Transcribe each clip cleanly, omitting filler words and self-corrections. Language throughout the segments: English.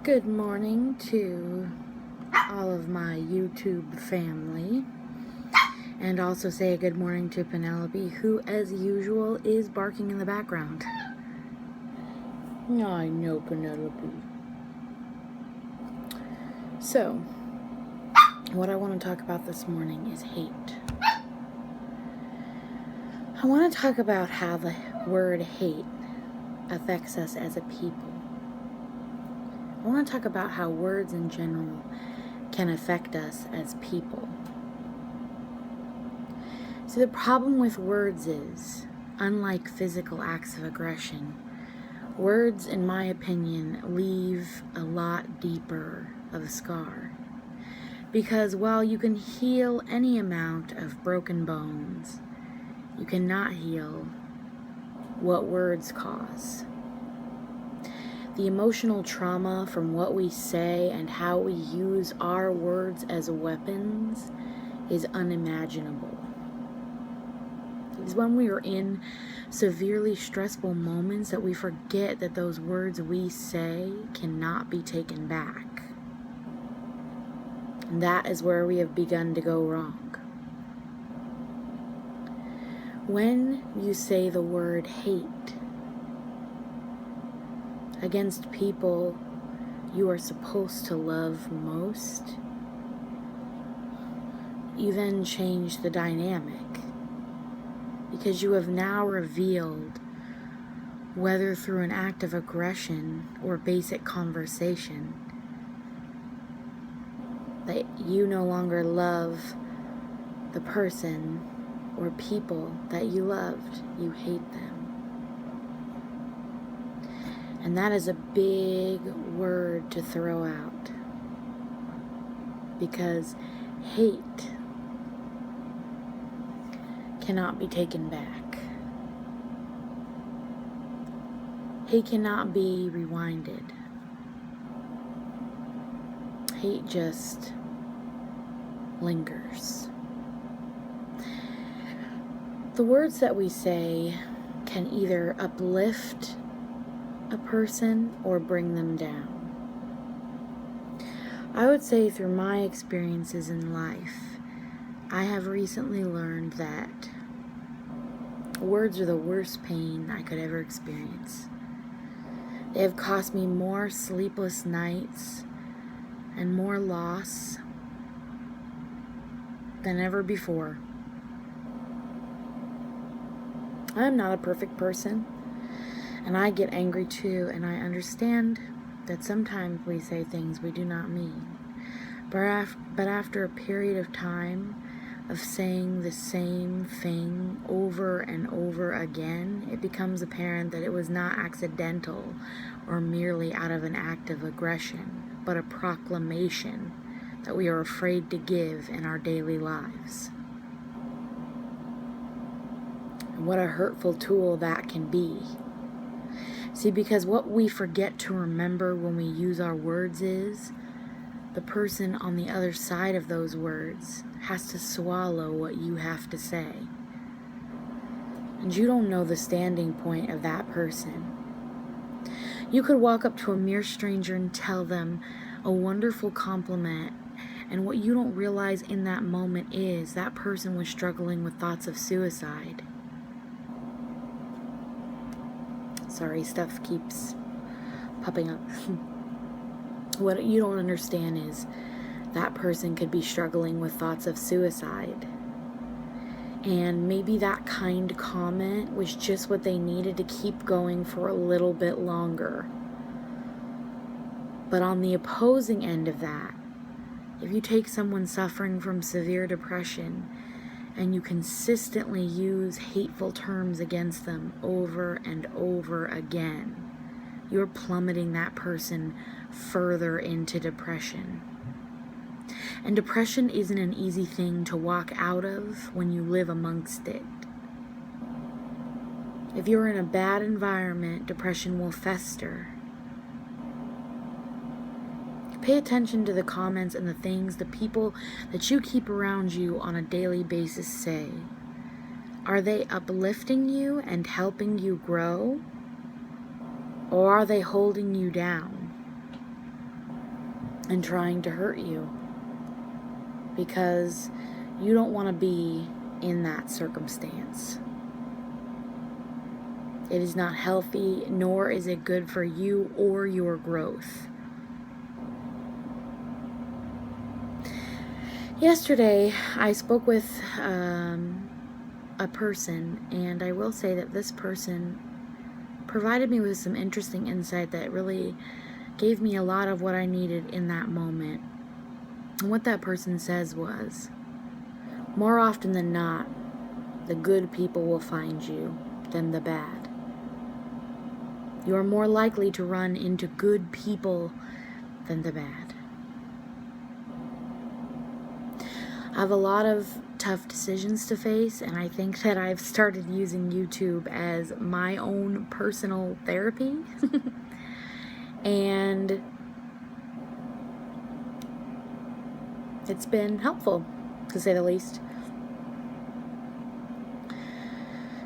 Good morning to all of my YouTube family, and also say a good morning to Penelope, who, as usual, is barking in the background. I know, Penelope. So, what I want to talk about this morning is hate. I want to talk about how the word hate affects us as a people. I want to talk about how words in general can affect us as people. So the problem with words is, unlike physical acts of aggression, words, in my opinion, leave a lot deeper of a scar. Because while you can heal any amount of broken bones, you cannot heal what words cause. The emotional trauma from what we say and how we use our words as weapons is unimaginable. It's when we are in severely stressful moments that we forget that those words we say cannot be taken back. And that is where we have begun to go wrong. When you say the word hate against people you are supposed to love most, you then change the dynamic, because you have now revealed, whether through an act of aggression or basic conversation, that you no longer love the person or people that you loved. You hate them. And that is a big word to throw out, because hate cannot be taken back. Hate cannot be rewinded. Hate just lingers. The words that we say can either uplift a person or bring them down. I would say through my experiences in life, I have recently learned that words are the worst pain I could ever experience. They have cost me more sleepless nights and more loss than ever before. I am not a perfect person, and I get angry too, and I understand that sometimes we say things we do not mean. But after a period of time of saying the same thing over and over again, it becomes apparent that it was not accidental or merely out of an act of aggression, but a proclamation that we are afraid to give in our daily lives. And what a hurtful tool that can be. See, because what we forget to remember when we use our words is, the person on the other side of those words has to swallow what you have to say. And you don't know the standing point of that person. You could walk up to a mere stranger and tell them a wonderful compliment, and what you don't realize in that moment is that person was struggling with thoughts of suicide. Sorry, stuff keeps popping up. What you don't understand is that person could be struggling with thoughts of suicide. And maybe that kind comment was just what they needed to keep going for a little bit longer. But on the opposing end of that, if you take someone suffering from severe depression and you consistently use hateful terms against them over and over again, you're plummeting that person further into depression. And depression isn't an easy thing to walk out of when you live amongst it. If you're in a bad environment, depression will fester. Pay attention to the comments and the things the people that you keep around you on a daily basis say. Are they uplifting you and helping you grow? Or are they holding you down? and trying to hurt you, because you don't want to be in that circumstance. It is not healthy, nor is it good for you or your growth. Yesterday, I spoke with a person, and I will say that this person provided me with some interesting insight that really gave me a lot of what I needed in that moment. And what that person says was, more often than not, the good people will find you than the bad. You are more likely to run into good people than the bad. I have a lot of tough decisions to face, and I think that I've started using YouTube as my own personal therapy. And it's been helpful, to say the least.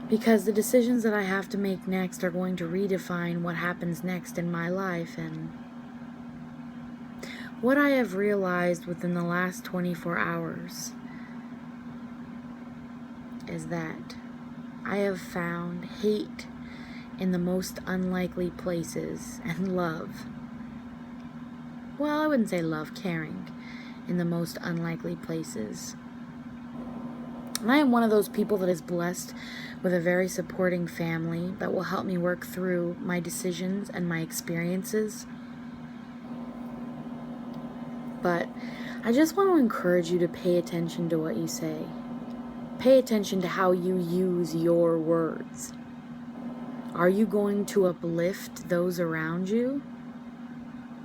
Because the decisions that I have to make next are going to redefine what happens next in my life. And what I have realized within the last 24 hours is that I have found hate in the most unlikely places, and love, well, I wouldn't say love, caring, in the most unlikely places. And I am one of those people that is blessed with a very supporting family that will help me work through my decisions and my experiences. But I just want to encourage you to pay attention to what you say. Pay attention to how you use your words. Are you going to uplift those around you,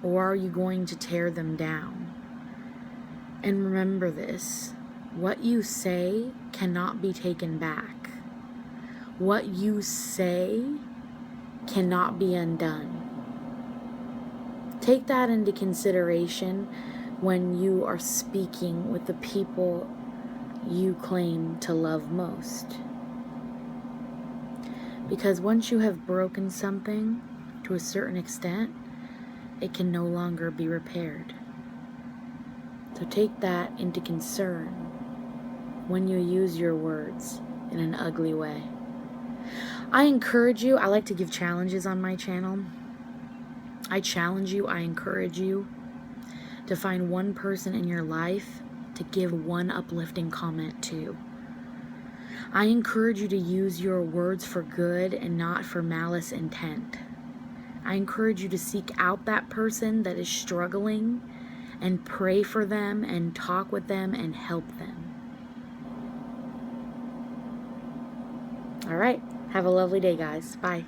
or are you going to tear them down? And remember this, what you say cannot be taken back. What you say cannot be undone. Take that into consideration when you are speaking with the people you claim to love most. Because once you have broken something to a certain extent, it can no longer be repaired. So take that into concern when you use your words in an ugly way. I encourage you, I like to give challenges on my channel. I challenge you, I encourage you to find one person in your life to give one uplifting comment to. I encourage you to use your words for good and not for malice intent. I encourage you to seek out that person that is struggling and pray for them and talk with them and help them. All right. Have a lovely day, guys. Bye.